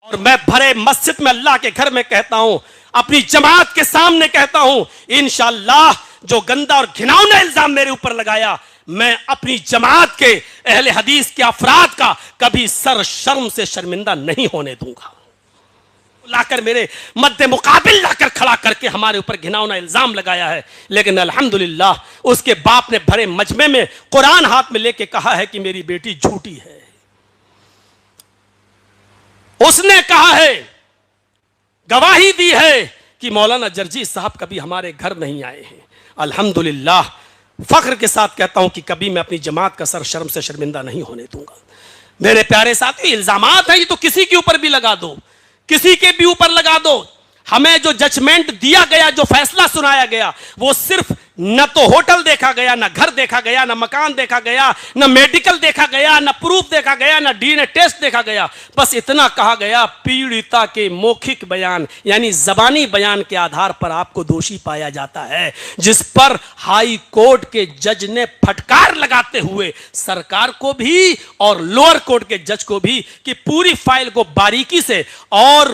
اور میں بھرے مسجد میں اللہ کے گھر میں کہتا ہوں, اپنی جماعت کے سامنے کہتا ہوں, انشاءاللہ جو گندا اور گھناؤنا الزام میرے اوپر لگایا, میں اپنی جماعت کے اہل حدیث کے افراد کا کبھی سر شرم سے شرمندہ نہیں ہونے دوں گا. لا کر میرے مد مقابل لا کر کھڑا کر کے ہمارے اوپر گھناؤنا الزام لگایا ہے, لیکن الحمدللہ اس کے باپ نے بھرے مجمع میں قرآن ہاتھ میں لے کے کہا ہے کہ میری بیٹی جھوٹی ہے. اس نے کہا ہے, گواہی دی ہے کہ مولانا جرجی صاحب کبھی ہمارے گھر نہیں آئے ہیں. الحمدللہ فخر کے ساتھ کہتا ہوں کہ کبھی میں اپنی جماعت کا سر شرم سے شرمندہ نہیں ہونے دوں گا. میرے پیارے ساتھی, الزامات ہیں یہ تو کسی کے اوپر بھی لگا دو, کسی کے بھی اوپر لگا دو. ہمیں جو ججمنٹ دیا گیا, جو فیصلہ سنایا گیا, وہ صرف نہ تو ہوٹل دیکھا گیا, نہ گھر دیکھا گیا, نہ مکان دیکھا گیا, نہ میڈیکل دیکھا گیا, نہ پروف دیکھا گیا, نہ ڈی این اے ٹیسٹ دیکھا گیا. بس اتنا کہا گیا, پیڑیتا کے موکھک بیان یعنی زبانی بیان کے آدھار پر آپ کو دوشی پایا جاتا ہے, جس پر ہائی کورٹ کے جج نے پھٹکار لگاتے ہوئے سرکار کو بھی اور لوئر کورٹ کے جج کو بھی کہ پوری فائل کو باریکی سے اور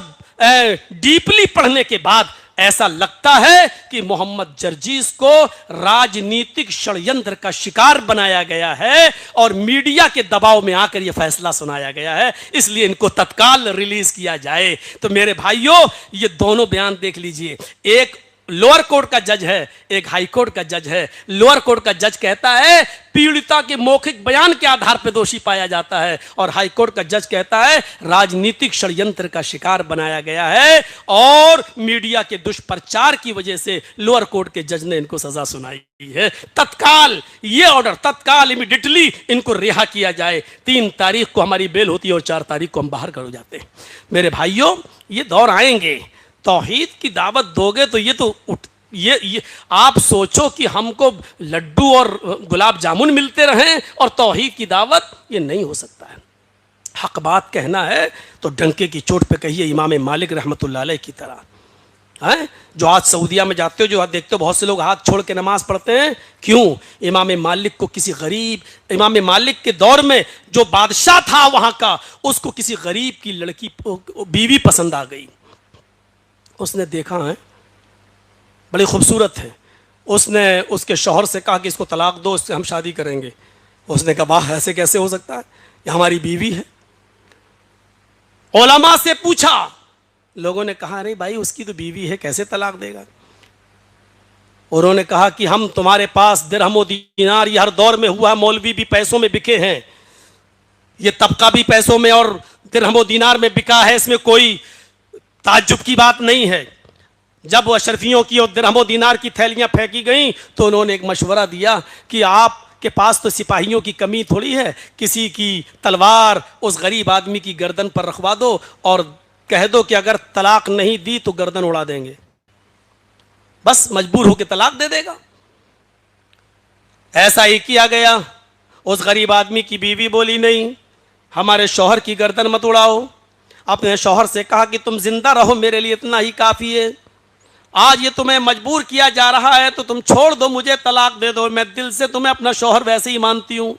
ڈیپلی پڑھنے کے بعد ایسا لگتا ہے کہ محمد جرجیز کو راجنیتک شڑینتر کا شکار بنایا گیا ہے اور میڈیا کے دباؤ میں آ کر یہ فیصلہ سنایا گیا ہے, اس لیے ان کو تتکال ریلیز کیا جائے. تو میرے بھائیوں, یہ دونوں بیان دیکھ لیجئے, ایک لوئر کورٹ کا جج ہے, ایک ہائی کورٹ کا جج ہے. لوئر کورٹ کا جج کہتا ہے پیڑیتا کے موکھک بیان کے آدھار پہ دوشی پایا جاتا ہے, اور ہائی کورٹ کا جج کہتا ہے راجنیتک شڑینتر کا شکار بنایا گیا ہے اور میڈیا کے دشپرچار کی وجہ سے لوئر کورٹ کے جج نے ان کو سزا سنائی ہے. تتکال یہ آرڈر, تتکال امیڈیٹلی ان کو رہا کیا جائے. 3 تاریخ کو ہماری بیل ہوتی ہے اور 4 تاریخ کو ہم باہر کر جاتے ہیں. میرے بھائیوں, یہ دور آئیں گے, توحید کی دعوت دو گے تو یہ آپ سوچو کہ ہم کو لڈو اور گلاب جامن ملتے رہیں اور توحید کی دعوت, یہ نہیں ہو سکتا ہے. حق بات کہنا ہے تو ڈنکے کی چوٹ پہ کہیے, امام مالک رحمۃ اللہ علیہ کی طرح. جو آج سعودیہ میں جاتے ہو, جو دیکھتے ہو بہت سے لوگ ہاتھ چھوڑ کے نماز پڑھتے ہیں, کیوں؟ امام مالک کو کسی غریب, امام مالک کے دور میں جو بادشاہ تھا وہاں کا, اس کو کسی غریب کی لڑکی بیوی پسند آ گئی. اس نے دیکھا ہے بڑی خوبصورت ہے, اس نے اس کے شوہر سے کہا کہ اس کو طلاق دو, اس سے ہم شادی کریں گے. اس نے کہا واہ, ایسے کیسے ہو سکتا ہے, یہ ہماری بیوی ہے. علماء سے پوچھا, لوگوں نے کہا نہیں بھائی اس کی تو بیوی ہے, کیسے طلاق دے گا. انہوں نے کہا کہ ہم تمہارے پاس درہم و دینار, یہ ہر دور میں ہوا ہے, مولوی بھی پیسوں میں بکے ہیں, یہ طبقہ بھی پیسوں میں اور درہم و دینار میں بکا ہے, اس میں کوئی تعجب کی بات نہیں ہے. جب وہ اشرفیوں کی اور درہم و دینار کی تھیلیاں پھینکی گئیں تو انہوں نے ایک مشورہ دیا کہ آپ کے پاس تو سپاہیوں کی کمی تھوڑی ہے, کسی کی تلوار اس غریب آدمی کی گردن پر رکھوا دو اور کہہ دو کہ اگر طلاق نہیں دی تو گردن اڑا دیں گے, بس مجبور ہو کے طلاق دے دے گا. ایسا ہی کیا گیا. اس غریب آدمی کی بیوی بولی نہیں, ہمارے شوہر کی گردن مت اڑاؤ. اپنے شوہر سے کہا کہ تم زندہ رہو, میرے لیے اتنا ہی کافی ہے. آج یہ تمہیں مجبور کیا جا رہا ہے تو تم چھوڑ دو, مجھے طلاق دے دو, میں دل سے تمہیں اپنا شوہر ویسے ہی مانتی ہوں,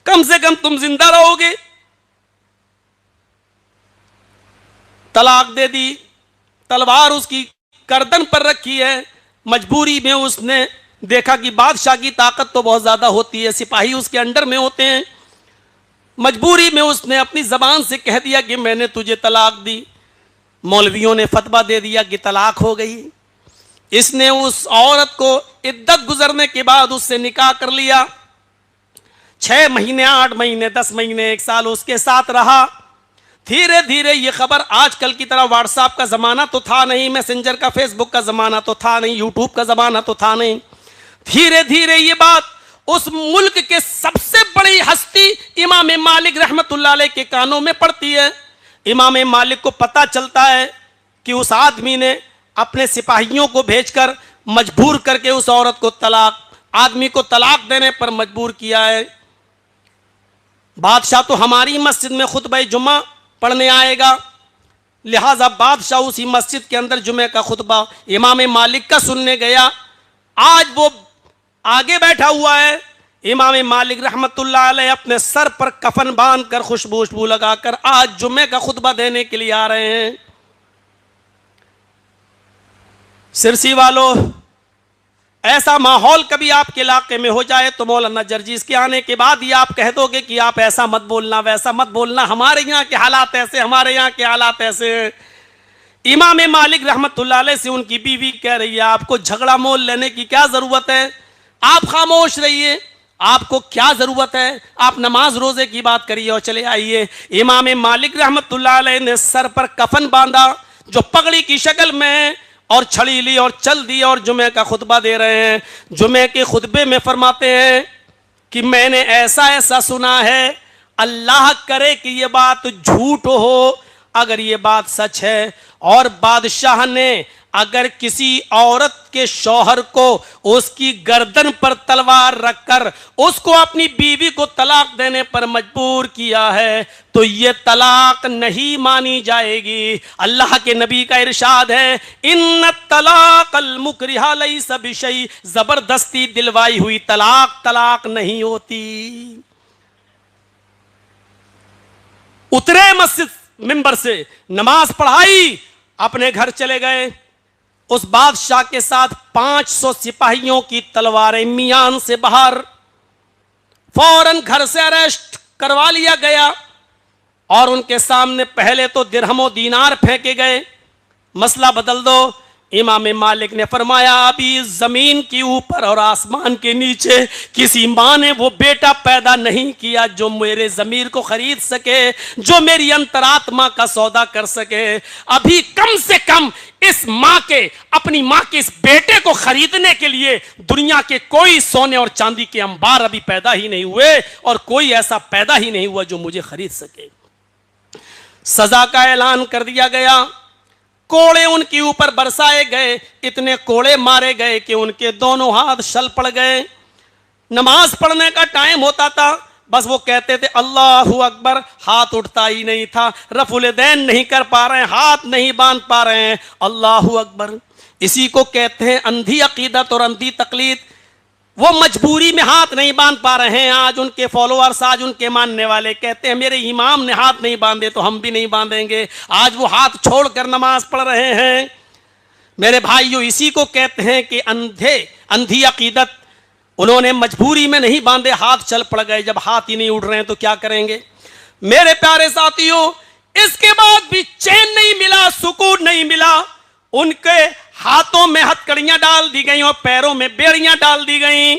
کم سے کم تم زندہ رہو گے. طلاق دے دی, تلوار اس کی گردن پر رکھی ہے. مجبوری میں اس نے دیکھا کہ بادشاہ کی طاقت تو بہت زیادہ ہوتی ہے, سپاہی اس کے انڈر میں ہوتے ہیں. مجبوری میں اس نے اپنی زبان سے کہہ دیا کہ میں نے تجھے طلاق دی. مولویوں نے فتویٰ دے دیا کہ طلاق ہو گئی. اس نے اس عورت کو عدت گزرنے کے بعد اس سے نکاح کر لیا. 6 مہینے, 8 مہینے, 10 مہینے, 1 سال اس کے ساتھ رہا. دھیرے دھیرے یہ خبر, آج کل کی طرح واٹس ایپ کا زمانہ تو تھا نہیں, میسنجر کا, فیس بک کا زمانہ تو تھا نہیں, یوٹیوب کا زمانہ تو تھا نہیں. دھیرے دھیرے یہ بات اس ملک کے سب سے بڑی ہستی امام مالک رحمت اللہ علیہ کے کانوں میں پڑتی ہے. امام مالک کو پتہ چلتا ہے کہ اس آدمی نے اپنے سپاہیوں کو بھیج کر مجبور کر کے اس عورت کو آدمی کو طلاق دینے پر مجبور کیا ہے. بادشاہ تو ہماری مسجد میں خطبہ جمعہ پڑھنے آئے گا, لہٰذا بادشاہ اسی مسجد کے اندر جمعہ کا خطبہ امام مالک کا سننے گیا. آج وہ آگے بیٹھا ہوا ہے, امام مالک رحمت اللہ علیہ اپنے سر پر کفن باندھ کر خوشبو لگا کر آج جمعے کا خطبہ دینے کے لیے آ رہے ہیں. سرسی والو، ایسا ماحول کبھی آپ کے علاقے میں ہو جائے تو مولانا جرجیز کے آنے کے بعد یہ آپ کہہ دو گے کہ آپ ایسا مت بولنا ویسا مت بولنا، ہمارے یہاں کے حالات ایسے، ہمارے یہاں کے حالات ایسے ہیں. امام مالک رحمت اللہ علیہ سے ان کی بیوی کہہ رہی ہے آپ کو جھگڑا مول لینے کی کیا ضرورت ہے، آپ خاموش رہیے، آپ کو کیا ضرورت ہے، آپ نماز روزے کی بات کریے اور چلے آئیے. امام مالک رحمت اللہ علیہ نے سر پر کفن باندھا جو پگڑی کی شکل میں، اور چھڑی لی اور چل دی اور جمعے کا خطبہ دے رہے ہیں. جمعے کے خطبے میں فرماتے ہیں کہ میں نے ایسا ایسا سنا ہے، اللہ کرے کہ یہ بات جھوٹ ہو، اگر یہ بات سچ ہے اور بادشاہ نے اگر کسی عورت کے شوہر کو اس کی گردن پر تلوار رکھ کر اس کو اپنی بیوی کو طلاق دینے پر مجبور کیا ہے تو یہ طلاق نہیں مانی جائے گی. اللہ کے نبی کا ارشاد ہے ان الطلاق المکرہ لیس بشیء، زبردستی دلوائی ہوئی طلاق طلاق نہیں ہوتی. اترے مسجد منبر سے، نماز پڑھائی، اپنے گھر چلے گئے. اس بادشاہ کے ساتھ 500 سپاہیوں کی تلواریں میان سے باہر، فوراً گھر سے اریسٹ کروا لیا گیا اور ان کے سامنے پہلے تو درہم و دینار پھینکے گئے، مسئلہ بدل دو. امام مالک نے فرمایا ابھی زمین کے اوپر اور آسمان کے نیچے کسی ماں نے وہ بیٹا پیدا نہیں کیا جو میرے ضمیر کو خرید سکے، جو میری انتراتما کا سودا کر سکے. ابھی کم سے کم اس ماں کے، اپنی ماں کے اس بیٹے کو خریدنے کے لیے دنیا کے کوئی سونے اور چاندی کے انبار ابھی پیدا ہی نہیں ہوئے اور کوئی ایسا پیدا ہی نہیں ہوا جو مجھے خرید سکے. سزا کا اعلان کر دیا گیا، کوڑے ان کے اوپر برسائے گئے، اتنے کوڑے مارے گئے کہ ان کے دونوں ہاتھ شل پڑ گئے. نماز پڑھنے کا ٹائم ہوتا تھا، بس وہ کہتے تھے اللہ اکبر، ہاتھ اٹھتا ہی نہیں تھا، رفع الیدین نہیں کر پا رہے ہیں، ہاتھ نہیں باندھ پا رہے ہیں، اللہ اکبر. اسی کو کہتے ہیں اندھی عقیدت اور اندھی تقلید. وہ مجبوری میں ہاتھ نہیں باندھ پا رہے ہیں. آج ان کے فالوورز، آج ان کے ماننے والے کہتے ہیں میرے امام نے ہاتھ نہیں باندھے تو ہم بھی نہیں باندھیں گے. آج وہ ہاتھ چھوڑ کر نماز پڑھ رہے ہیں. میرے بھائیو، اسی کو کہتے ہیں کہ اندھی عقیدت. انہوں نے مجبوری میں نہیں باندھے، ہاتھ چل پڑ گئے. جب ہاتھ ہی نہیں اڑ رہے ہیں تو کیا کریں گے؟ میرے پیارے ساتھیو، اس کے بعد بھی چین نہیں ملا، سکون نہیں ملا. ان کے ہاتھوں میں ہتھکڑیاں ڈال دی گئیں اور پیروں میں بیڑیاں ڈال دی گئیں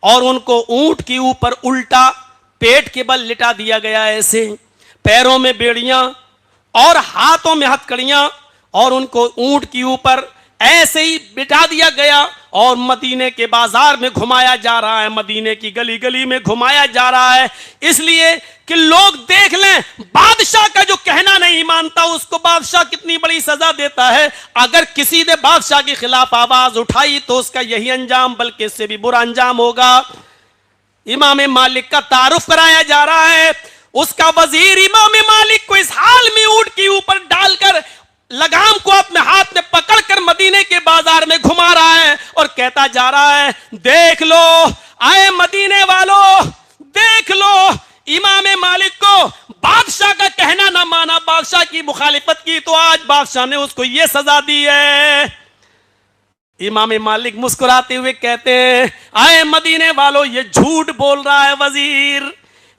اور ان کو اونٹ کے اوپر الٹا پیٹ کے بل لٹا دیا گیا. ایسے پیروں میں بیڑیاں اور ہاتھوں میں ہتھکڑیاں اور ان کو اونٹ کے اوپر ایسے ہی بٹھا دیا گیا اور مدینے کے بازار میں گھمایا جا رہا ہے، مدینے کی گلی گلی میں گھمایا جا رہا ہے، اس لیے کہ لوگ دیکھ لیں بادشاہ کا جو کہنا نہیں مانتا اس کو بادشاہ کتنی بڑی سزا دیتا ہے. اگر کسی نے بادشاہ کے خلاف آواز اٹھائی تو اس کا یہی انجام بلکہ اس سے بھی برا انجام ہوگا. امام مالک کا تعارف کرایا جا رہا ہے. اس کا وزیر امام مالک کو اس حال میں اونٹ کے اوپر ڈال کر لگام کو اپنے ہاتھ میں پکڑ کر مدینے کے بازار میں گھما رہا ہے اور کہتا جا رہا ہے دیکھ لو آئے مدینے والو، دیکھ لو امام مالک کو بادشاہ کا کہنا نہ مانا، بادشاہ کی مخالفت کی تو آج بادشاہ نے اس کو یہ سزا دی ہے. امام مالک مسکراتے ہوئے کہتے ہیں آئے مدینے والو، یہ جھوٹ بول رہا ہے وزیر،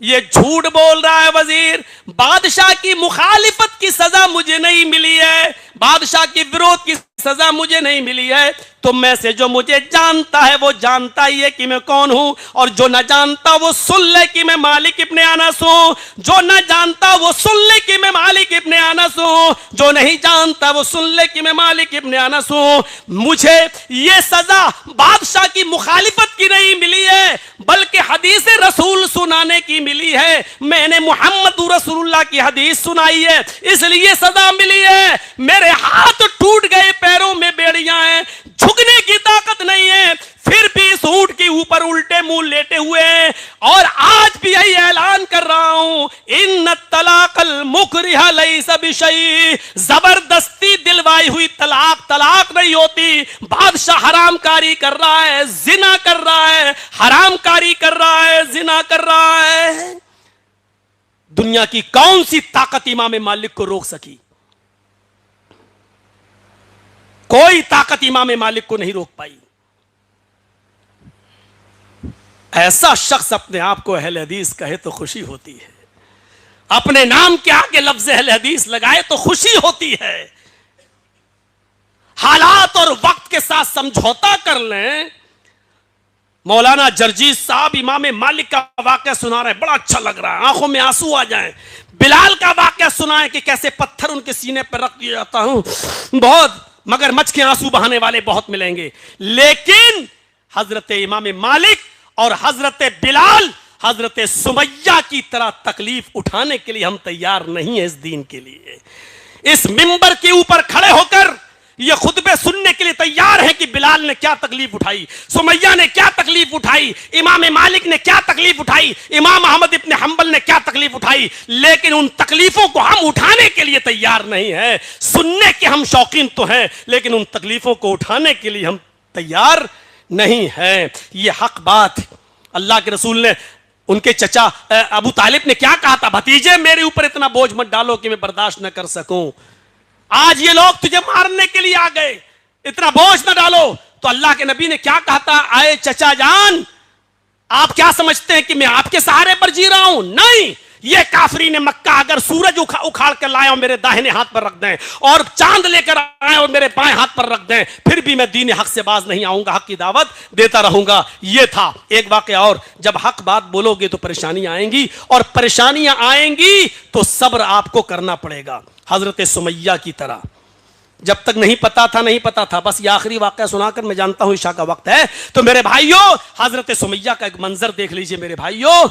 یہ جھوٹ بول رہا ہے وزیر. بادشاہ کی مخالفت کی سزا مجھے نہیں ملی ہے، بادشاہ کی وروਧ کی سزا مجھے نہیں ملی ہے. تم میں سے جو مجھے جانتا ہے وہ جانتا ہی ہے کہ میں کون ہوں، اور جو نہ جانتا وہ سن لے کہ میں مالک ابن انس ہوں. جو نہ جانتا وہ سن لے کہ میں مالک ابن انس ہوں، جو نہیں جانتا وہ سن لے کہ میں مالک ابن انس ہوں. مجھے یہ سزا بادشاہ کی مخالفت کی نہیں ملی ہے بلکہ حدیث رسول سنانے کی ملی ہے. میں نے محمد رسول اللہ کی حدیث سنائی ہے اس لیے سزا ملی ہے. میرے ہاتھ ٹوٹ گئے، پیروں میں بیڑیاں ہیں، جھکنے کی طاقت نہیں ہے، پھر بھی اس اونٹ کے اوپر الٹے منہ لیٹے ہوئے ہیں، اور آج بھی یہی اعلان کر رہا ہوں، ان الطلاق المکرہ لیس بشیء، زبردستی دلوائی ہوئی طلاق طلاق نہیں ہوتی۔ بادشاہ حرام کاری کر رہا ہے، زنا کر رہا ہے، حرام کاری کر رہا ہے، زنا کر رہا ہے، دنیا کی کون سی طاقت امام مالک کو روک سکی؟ کوئی طاقت امام مالک کو نہیں روک پائی۔ ایسا شخص اپنے آپ کو اہل حدیث کہے تو خوشی ہوتی ہے، اپنے نام کے آگے لفظ اہل حدیث لگائے تو خوشی ہوتی ہے۔ حالات اور وقت کے ساتھ سمجھوتا کر لیں۔ مولانا جرجیس صاحب امام مالک کا واقعہ سنا رہے ہیں، بڑا اچھا لگ رہا ہے، آنکھوں میں آنسو آ جائیں۔ بلال کا واقعہ سنا ہے کہ کیسے پتھر ان کے سینے پر رکھ دیا جاتا ہوں، بہت مگر مچھ کے آنسو بہانے والے بہت ملیں گے۔ لیکن حضرت امام مالک اور حضرت بلال، حضرت سمیہ کی طرح تکلیف اٹھانے کے لیے ہم تیار نہیں ہیں اس دین کے لیے۔ اس منبر کے اوپر کھڑے ہو کر یہ خطبے سننے کے لیے تیار ہیں کہ بلال نے کیا تکلیف اٹھائی، سمیہ نے کیا تکلیف اٹھائی، امام مالک نے کیا تکلیف اٹھائی، امام احمد ابن حنبل نے کیا تکلیف اٹھائی، لیکن ان تکلیفوں کو ہم اٹھانے کے لیے تیار نہیں ہیں۔ سننے کے ہم شوقین تو ہیں، لیکن ان تکلیفوں کو اٹھانے کے لیے ہم تیار نہیں ہیں۔ یہ حق بات۔ اللہ کے رسول نے ان کے چچا ابو طالب نے کیا کہا تھا؟ بھتیجے میرے اوپر اتنا بوجھ مت ڈالو کہ میں برداشت نہ کر سکوں، آج یہ لوگ تجھے مارنے کے لیے آ گئے، اتنا بوجھ نہ ڈالو۔ تو اللہ کے نبی نے کیا کہا تھا؟ آئے چچا جان، آپ کیا سمجھتے ہیں کہ میں آپ کے سہارے پر جی رہا ہوں؟ نہیں، یہ کافرین مکہ اگر سورج اکھاڑ کر لائے اور میرے داہنے ہاتھ پر رکھ دیں، اور چاند لے کر آئے اور میرے بائیں ہاتھ پر رکھ دیں، پھر بھی میں دین حق سے باز نہیں آؤں گا، حق کی دعوت دیتا رہوں گا۔ یہ تھا ایک واقعہ۔ اور جب حق بات بولو گے تو پریشانیاں آئیں گی، اور پریشانیاں آئیں گی تو صبر آپ کو کرنا پڑے گا، حضرت سمیہ کی طرح۔ جب تک نہیں پتا تھا نہیں پتا تھا، بس یہ آخری واقعہ سنا کر میں جانتا ہوں عشاء کا وقت ہے، تو میرے بھائیوں حضرت سمیہ کا ایک منظر دیکھ لیجئے میرے بھائیوں،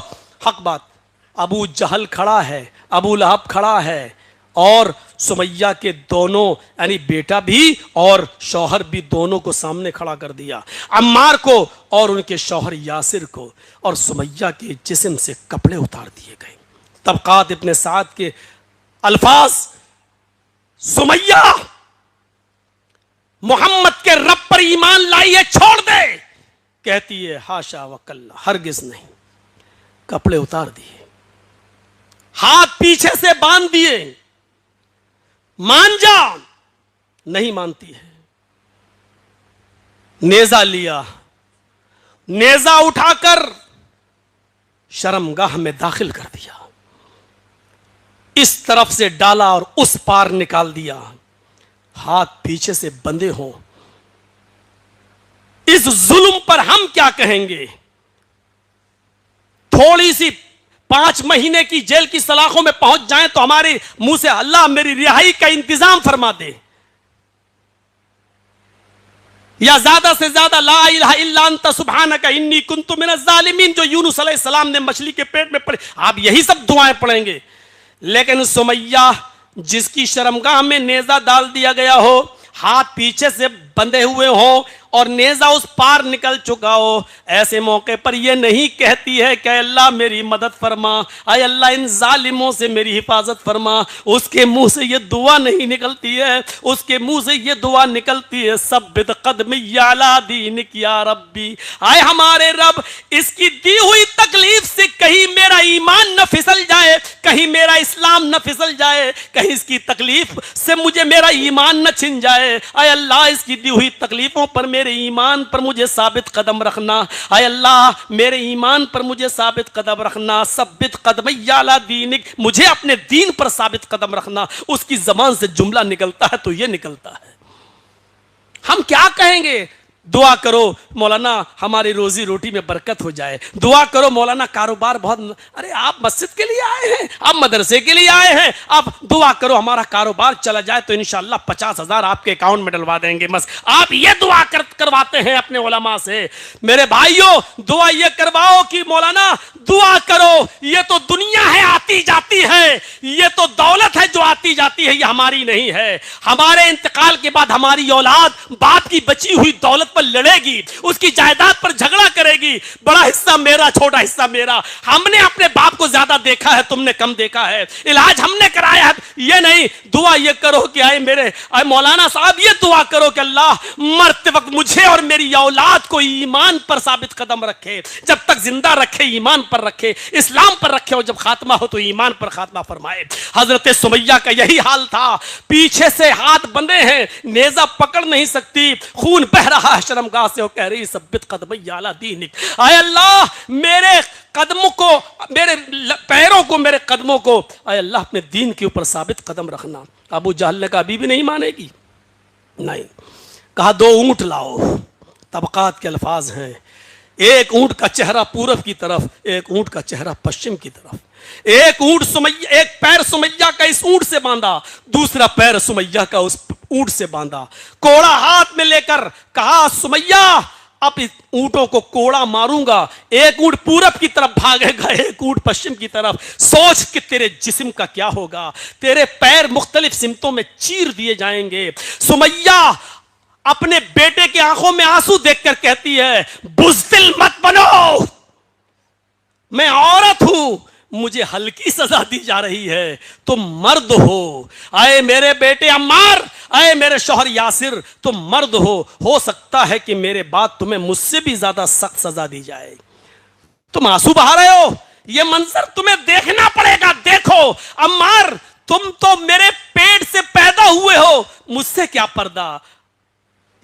حق بات۔ ابو جہل کھڑا ہے، ابو لہب کھڑا ہے، اور سمیہ کے دونوں یعنی بیٹا بھی اور شوہر بھی دونوں کو سامنے کھڑا کر دیا، عمار کو اور ان کے شوہر یاسر کو، اور سمیہ کے جسم سے کپڑے اتار دیے گئے۔ طبقات ابن سعد کے الفاظ، سمیہ محمد کے رب پر ایمان لائی ہے، چھوڑ دے، کہتی ہے ہاشا وکلا، ہرگز نہیں۔ کپڑے اتار دیے، ہاتھ پیچھے سے باندھ دیے، مان جا، نہیں مانتی ہے۔ نیزہ لیا، نیزہ اٹھا کر شرمگاہ میں داخل کر دیا، اس طرف سے ڈالا اور اس پار نکال دیا، ہاتھ پیچھے سے بندھے ہوں۔ اس ظلم پر ہم کیا کہیں گے؟ تھوڑی سی 5 مہینے کی جیل کی سلاخوں میں پہنچ جائیں تو ہمارے منہ سے اللہ میری رہائی کا انتظام فرما دے، یا زیادہ سے زیادہ لا الہ الا انت سبحانک انی کنت من الظالمین، جو یونس علیہ السلام نے مچھلی کے پیٹ میں پڑے، آپ یہی سب دعائیں پڑھیں گے۔ لیکن سمیہ جس کی شرمگاہ میں نیزہ ڈال دیا گیا ہو، ہاتھ پیچھے سے بندھے ہوئے ہوں اور نیزہ اس پار نکل چکا ہو، ایسے موقع پر یہ نہیں کہتی ہے کہ اللہ میری مدد فرما، اے اللہ ان ظالموں سے میری حفاظت فرما۔ اس کے منہ سے یہ دعا نہیں نکلتی ہے، اس کے منہ سے یہ دعا نکلتی ہے ثبت قدمی علی دینک یا ربی، اے ہمارے رب اس کی دی ہوئی تکلیف سے کہیں میرا ایمان نہ پھسل جائے، کہیں میرا اسلام نہ پھسل جائے، کہیں اس کی تکلیف سے مجھے میرا ایمان نہ چھن جائے، اے اللہ اس کی دی ہوئی تکلیفوں پر میرے ایمان پر مجھے ثابت قدم رکھنا، اے اللہ میرے ایمان پر مجھے ثابت قدم رکھنا، ثبت قدمی علی دینک، مجھے اپنے دین پر ثابت قدم رکھنا۔ اس کی زبان سے جملہ نکلتا ہے تو یہ نکلتا ہے۔ ہم کیا کہیں گے؟ دعا کرو مولانا ہماری روزی روٹی میں برکت ہو جائے، دعا کرو مولانا کاروبار بہت، ارے آپ مسجد کے لیے آئے ہیں، آپ مدرسے کے لیے آئے ہیں، آپ دعا کرو ہمارا کاروبار چلا جائے تو انشاءاللہ 50,000 آپ کے اکاؤنٹ میں ڈلوا دیں گے۔ بس آپ یہ دعا کرواتے ہیں اپنے علماء سے۔ میرے بھائیوں دعا یہ کرواؤ کہ مولانا دعا کرو، یہ تو دنیا ہے آتی جاتی ہے، یہ تو دولت ہے جو آتی جاتی ہے، یہ ہماری نہیں ہے۔ ہمارے انتقال کے بعد ہماری اولاد باپ کی بچی ہوئی دولت پر لڑے گی, اس کی جائیداد پر جھگڑا کرے گی, بڑا حصہ میرا چھوٹا حصہ میرا, ہم نے اپنے باپ کو زیادہ دیکھا ہے تم نے کم دیکھا ہے, علاج ہم نے کرایا ہے. یہ نہیں, دعا یہ کرو کہ اے مولانا صاحب یہ دعا کرو کہ اللہ مرتے وقت مجھے اور میری اولاد کو ایمان پر ثابت قدم رکھے, جب تک زندہ رکھے ایمان پر رکھے, اسلام پر رکھے, اور جب خاتمہ ہو تو ایمان پر خاتمہ فرمائے. حضرت سمیہ کا یہی حال تھا, پیچھے سے ہاتھ بندے ہیں, نیزہ پکڑ نہیں سکتی, خون بہ رہا ہے شرمگاہ سے, وہ کہہ رہی ثبت قدمی علی دینک, اے اللہ میرے قدموں کو, میرے پیروں کو, میرے قدموں کو اے اللہ اپنے دین کے اوپر ثابت قدم رکھنا. ابو جہل نے کہا ابھی بھی نہیں مانے گی, نہیں. کہا 2 اونٹ لاؤ. طبقات کے الفاظ ہیں, ایک اونٹ کا چہرہ پورب کی طرف, ایک اونٹ کا چہرہ پشچم کی طرف. ایک پیر سمیہ کا اس اونٹ سے باندھا, دوسرا پیر سمیہ کا اس اونٹ سے باندھا, کوڑا ہاتھ میں لے کر کہا سمیہ اب اونٹوں کو کوڑا ماروں گا, ایک اونٹ پورب کی طرف بھاگے گا, ایک اونٹ پشچم کی طرف. سوچ کہ تیرے جسم کا کیا ہوگا, تیرے پیر مختلف سمتوں میں چیر دیے جائیں گے. سمیہ اپنے بیٹے کے آنکھوں میں آنسو دیکھ کر کہتی ہے بزدل مت بنو, میں عورت ہوں, مجھے ہلکی سزا دی جا رہی ہے, تم مرد ہو. اے میرے بیٹے عمار, اے میرے شوہر یاسر, تم مرد ہو سکتا ہے کہ میرے بعد تمہیں مجھ سے بھی زیادہ سخت سزا دی جائے. تم آنسو بہا رہے ہو, یہ منظر تمہیں دیکھنا پڑے گا. دیکھو عمار, تم تو میرے پیٹ سے پیدا ہوئے ہو, مجھ سے کیا پردہ.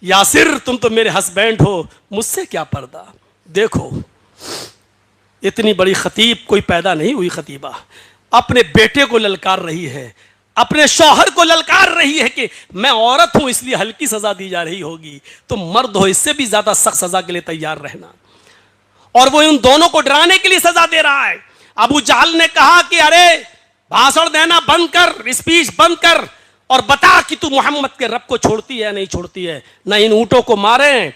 یاسر تم تو میرے ہسبینڈ ہو, مجھ سے کیا پردہ. دیکھو اتنی بڑی خطیب کوئی پیدا نہیں ہوئی خطیبہ, اپنے بیٹے کو للکار رہی ہے, اپنے شوہر کو للکار رہی ہے کہ میں عورت ہوں اس لیے ہلکی سزا دی جا رہی ہوگی, تم مرد ہو, اس سے بھی زیادہ سخت سزا کے لیے تیار رہنا. اور وہ ان دونوں کو ڈرانے کے لیے سزا دے رہا ہے. ابو جہل نے کہا کہ ارے بھاشن دینا بند کر, اسپیچ بند کر, اور بتا کہ تو محمد کے رب کو چھوڑتی ہے نہیں چھوڑتی ہے. نہ ان اونٹوں کو مارے.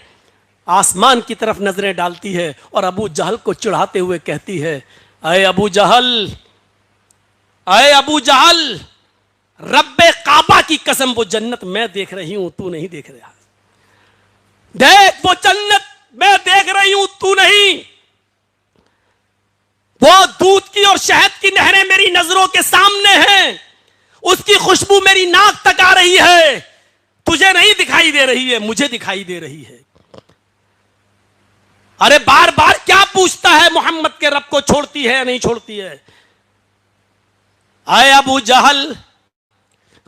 آسمان کی طرف نظریں ڈالتی ہے اور ابو جہل کو چڑھاتے ہوئے کہتی ہے اے ابو جہل, اے ابو جہل, رب کعبہ کی قسم وہ جنت میں دیکھ رہی ہوں تو نہیں دیکھ رہا. دیکھ وہ جنت میں دیکھ رہی ہوں تو نہیں. وہ دودھ کی اور شہد کی نہریں میری نظروں کے سامنے ہیں, اس کی خوشبو میری ناک تک آ رہی ہے, تجھے نہیں دکھائی دے رہی ہے, مجھے دکھائی دے رہی ہے. ارے بار بار کیا پوچھتا ہے محمد کے رب کو چھوڑتی ہے یا نہیں چھوڑتی ہے. اے ابو جہل,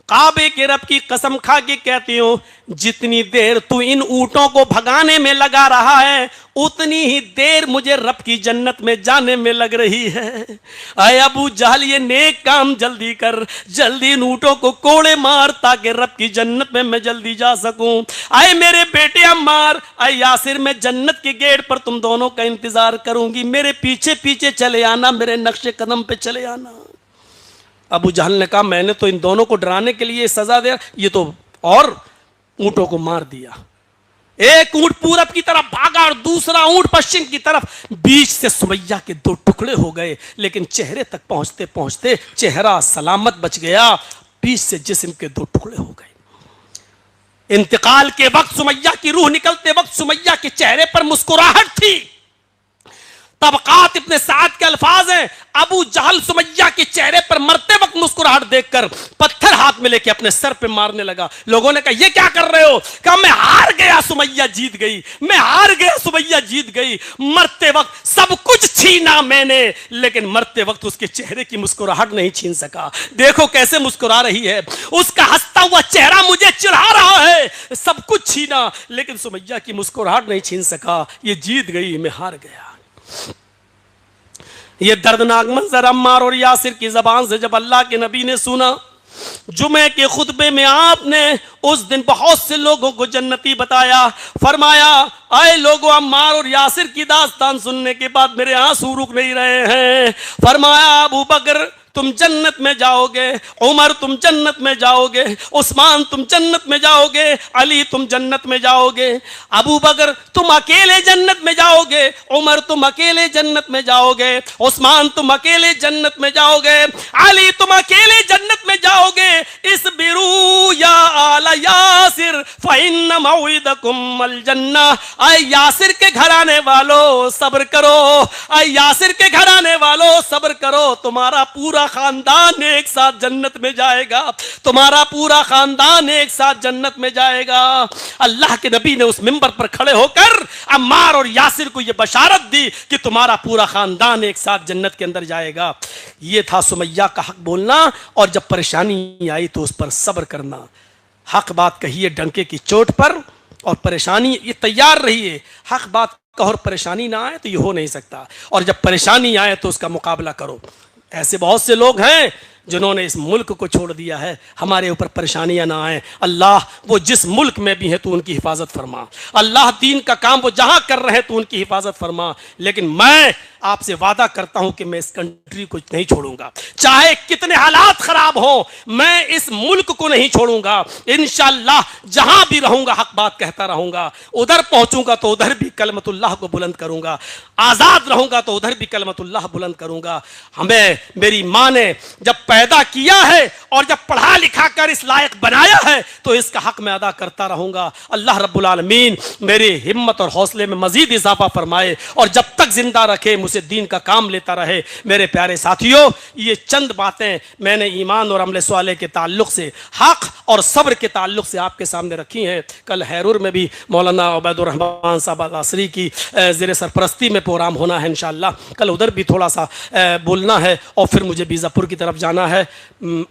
کعبے کے رب کی قسم کھا کے کہتی ہوں جتنی دیر تو ان اونٹوں کو بھگانے میں لگا رہا ہے اتنی ہی دیر مجھے رب کی جنت میں جانے میں لگ رہی ہے. اے ابو جہل یہ نیک کام جلدی کر, جلدی ان اونٹوں کو کوڑے مار تاکہ رب کی جنت میں جلدی جا سکوں. اے میرے بیٹے عمار, اے یاسر, میں جنت کے گیٹ پر تم دونوں کا انتظار کروں گی, میرے پیچھے پیچھے چلے آنا, میرے نقش قدم پہ چلے آنا. ابو جہل نے کہا میں نے تو ان دونوں کو ڈرانے کے لیے سزا دیا, یہ تو اور اونٹوں کو مار دیا. ایک اونٹ پورب کی طرف بھاگا اور دوسرا اونٹ پشچم کی طرف. بیچ سے سمیہ کے 2 ٹکڑے ہو گئے, لیکن چہرے تک پہنچتے پہنچتے چہرہ سلامت بچ گیا, بیچ سے جسم کے 2 ٹکڑے ہو گئے. انتقال کے وقت سمیہ کی روح نکلتے وقت سمیہ کے چہرے پر مسکراہٹ تھی. طبقات ابن سعد کے الفاظ ہیں, ابو جہل سمیہ کے چہرے پر مرتے وقت مسکراہٹ دیکھ کر پتھر ہاتھ میں لے کے اپنے سر پہ مارنے لگا. لوگوں نے کہا یہ کیا کر رہے ہو؟ کہا میں ہار گیا, سمیہ جیت گئی, میں ہار گیا, سمیہ جیت گئی. مرتے وقت سب کچھ چھینا میں نے, لیکن مرتے وقت اس کے چہرے کی مسکراہٹ نہیں چھین سکا. دیکھو کیسے مسکرا رہی ہے, اس کا ہنستا ہوا چہرہ مجھے چڑھا رہا ہے. سب کچھ چھینا لیکن سمیہ کی مسکراہٹ نہیں چھین سکا. یہ جیت گئی, میں ہار گیا. یہ دردناک منظر عمار اور یاسر کی زبان سے جب اللہ کے نبی نے سنا, جمعے کے خطبے میں آپ نے اس دن بہت سے لوگوں کو جنتی بتایا. فرمایا اے لوگوں, عمار اور یاسر کی داستان سننے کے بعد میرے آنسو رک نہیں رہے ہیں. فرمایا ابو بکر تم جنت میں جاؤ گے, عمر تم جنت میں جاؤ گے, عثمان تم جنت میں جاؤ گے, علی تم جنت میں جاؤ گے. ابو بکر تم اکیلے جنت میں جاؤ گے, عمر تم اکیلے جنت میں جاؤ گے, عثمان تم اکیلے جنت میں جاؤ گے, علی تم اکیلے جنت میں جاؤ گے. اس برو یا آل یاسر فإن موعدکم الجنہ، اے یاسر کے گھرانے والو صبر کرو، اے یاسر کے گھرانے والو صبر کرو، تمہارا پورا خاندان ایک ساتھ جنت میں جائے گا، تمہارا پورا خاندان ایک ساتھ جنت میں جائے گا۔ اللہ کے نبی نے اس منبر پر کھڑے ہو کر عمار اور یاسر کو یہ بشارت دی کہ تمہارا پورا خاندان ایک ساتھ جنت کے اندر جائے گا۔ یہ تھا سمیہ کا حق بولنا، اور جب پریشانی آئی تو اس پر صبر کرنا۔ حق بات کہیے ڈنکے کی چوٹ پر، اور پریشانی یہ تیار رہیے، حق بات کہو اور پریشانی نہ آئے تو یہ ہو نہیں سکتا، اور جب پریشانی آئے تو اس کا مقابلہ کرو۔ ایسے بہت سے لوگ ہیں جنہوں نے اس ملک کو چھوڑ دیا ہے، ہمارے اوپر پریشانیاں نہ آئیں۔ اللہ وہ جس ملک میں بھی ہیں تو ان کی حفاظت فرما، اللہ دین کا کام وہ جہاں کر رہے ہیں تو ان کی حفاظت فرما، لیکن میں آپ سے وعدہ کرتا ہوں کہ میں اس کنٹری کو نہیں چھوڑوں گا، چاہے کتنے حالات خراب ہوں، میں اس ملک کو نہیں چھوڑوں گا۔ انشاءاللہ جہاں بھی رہوں گا حق بات کہتا رہوں گا، ادھر پہنچوں گا تو ادھر بھی کلمت اللہ کو بلند کروں گا، آزاد رہوں گا تو ادھر بھی کلمت اللہ بلند کروں گا۔ ہمیں میری ماں نے جب پیدا کیا ہے اور جب پڑھا لکھا کر اس لائق بنایا ہے تو اس کا حق میں ادا کرتا رہوں گا۔ اللہ رب العالمین میری ہمت اور حوصلے میں مزید اضافہ فرمائے، اور جب تک زندہ رکھے مجھے دین کا کام لیتا رہے۔ میرے پیارے ساتھیوں، یہ چند باتیں میں نے ایمان اور عمل صالح کے تعلق سے، حق اور صبر کے تعلق سے آپ کے سامنے رکھی ہیں۔ کل ہیرور میں بھی مولانا عبید الرحمان صاحب العصری کی زیر سرپرستی میں پروگرام ہونا ہے انشاءاللہ، کل ادھر بھی تھوڑا سا بولنا ہے، اور پھر مجھے بیزا پور کی طرف جانا ہے۔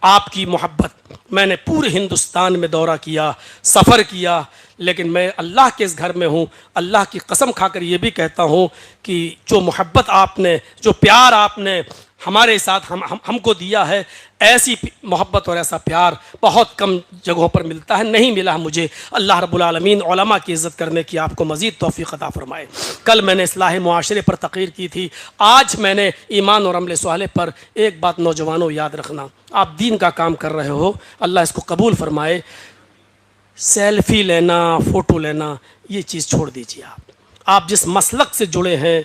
آپ کی محبت، میں نے پورے ہندوستان میں دورہ کیا، سفر کیا، لیکن میں اللہ کے اس گھر میں ہوں۔ اللہ کی قسم کھا کر یہ بھی کہتا ہوں کہ جو محبت آپ نے، جو پیار آپ نے ہمارے ساتھ ہم کو دیا ہے، ایسی محبت اور ایسا پیار بہت کم جگہوں پر ملتا ہے، نہیں ملا مجھے۔ اللہ رب العالمین علماء کی عزت کرنے کی آپ کو مزید توفیق عطا فرمائے۔ کل میں نے اصلاح معاشرے پر تقریر کی تھی، آج میں نے ایمان اور عمل صالح پر۔ ایک بات نوجوانوں یاد رکھنا، آپ دین کا کام کر رہے ہو، اللہ اس کو قبول فرمائے، سیلفی لینا، فوٹو لینا، یہ چیز چھوڑ دیجیے۔ آپ جس مسلک سے جڑے ہیں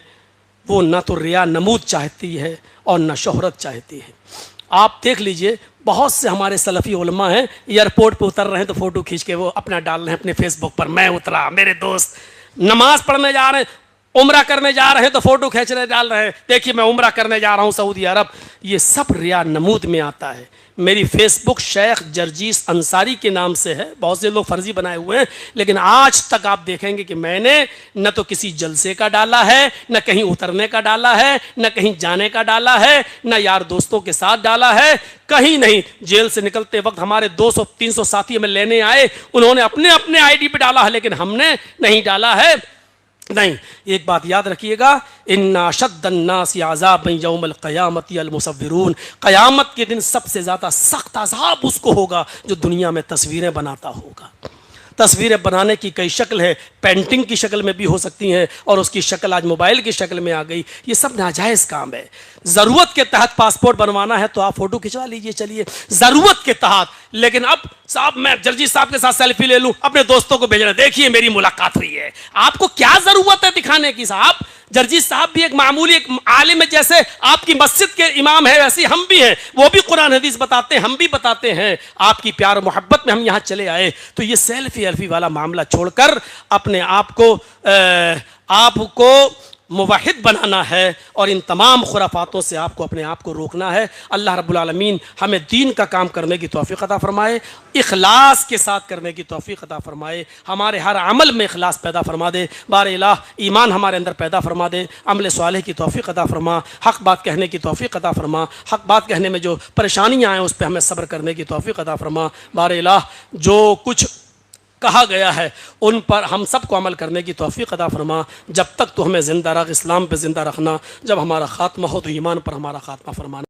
وہ نہ تو ریا نمود چاہتی ہے اور نہ شہرت چاہتی ہے۔ آپ دیکھ لیجئے بہت سے ہمارے سلفی علماء ہیں، ایئرپورٹ پہ اتر رہے ہیں تو فوٹو کھینچ کے وہ اپنا ڈال رہے ہیں اپنے فیس بک پر، میں اترا، میرے دوست۔ نماز پڑھنے جا رہے ہیں، عمرہ کرنے جا رہے ہیں تو فوٹو کھینچ رہے ڈال رہے ہیں، دیکھیے میں عمرہ کرنے جا رہا ہوں سعودی عرب۔ یہ سب ریا نمود میں آتا ہے۔ میری فیس بک شیخ جرجیس انصاری کے نام سے ہے، بہت سے لوگ فرضی بنائے ہوئے ہیں، لیکن آج تک آپ دیکھیں گے کہ میں نے نہ تو کسی جلسے کا ڈالا ہے، نہ کہیں اترنے کا ڈالا ہے، نہ کہیں جانے کا ڈالا ہے، نہ یار دوستوں کے ساتھ ڈالا ہے، کہیں نہیں۔ جیل سے نکلتے وقت ہمارے 200-300 ساتھی ہمیں لینے آئے، انہوں نے اپنے اپنے آئی ڈی پہ ڈالا ہے، لیکن ہم نے نہیں ڈالا ہے۔ نہیں، ایک بات یاد رکھیے گا، ان اشد الناس عذابا یوم القیامت المصورون، قیامت کے دن سب سے زیادہ سخت عذاب اس کو ہوگا جو دنیا میں تصویریں بناتا ہوگا۔ تصویریں بنانے کی کئی شکل ہے، پینٹنگ کی شکل میں بھی ہو سکتی ہیں، اور اس کی شکل آج موبائل کی شکل میں آ گئی۔ یہ سب ناجائز کام ہے۔ ضرورت کے تحت پاسپورٹ بنوانا ہے تو آپ فوٹو کھنچوا لیجئے، چلیے ضرورت کے تحت، لیکن اب صاحب میں جرجیت صاحب کے ساتھ سیلفی لے لوں، اپنے دوستوں کو بھیجنا، دیکھیے میری ملاقات ہوئی ہے۔ آپ کو کیا ضرورت ہے دکھانے کی؟ صاحب جرجیت صاحب بھی ایک معمولی ایک عالم ہے، جیسے آپ کی مسجد کے امام ہے ویسے ہم بھی ہیں، وہ بھی قرآن حدیث بتاتے ہیں، ہم بھی بتاتے ہیں۔ آپ کی پیار و محبت میں ہم یہاں چلے آئے، تو یہ سیلفی الفی والا معاملہ چھوڑ کر اپنے آپ کو موحد بنانا ہے، اور ان تمام خرافاتوں سے آپ کو اپنے آپ کو روکنا ہے۔ اللہ رب العالمین ہمیں دین کا کام کرنے کی توفیق عطا فرمائے، اخلاص کے ساتھ کرنے کی توفیق عطا فرمائے، ہمارے ہر عمل میں اخلاص پیدا فرما دے، بار الہ ایمان ہمارے اندر پیدا فرما دے، عمل صالح کی توفیق عطا فرما، حق بات کہنے کی توفیق عطا فرما، حق بات کہنے میں جو پریشانیاں آئیں اس پہ ہمیں صبر کرنے کی توفیق عطا فرما، بار الہ جو کچھ کہا گیا ہے ان پر ہم سب کو عمل کرنے کی توفیق عطا فرما۔ جب تک تو ہمیں زندہ رکھ، اسلام پہ زندہ رکھنا، جب ہمارا خاتمہ ہو تو ایمان پر ہمارا خاتمہ فرمانا۔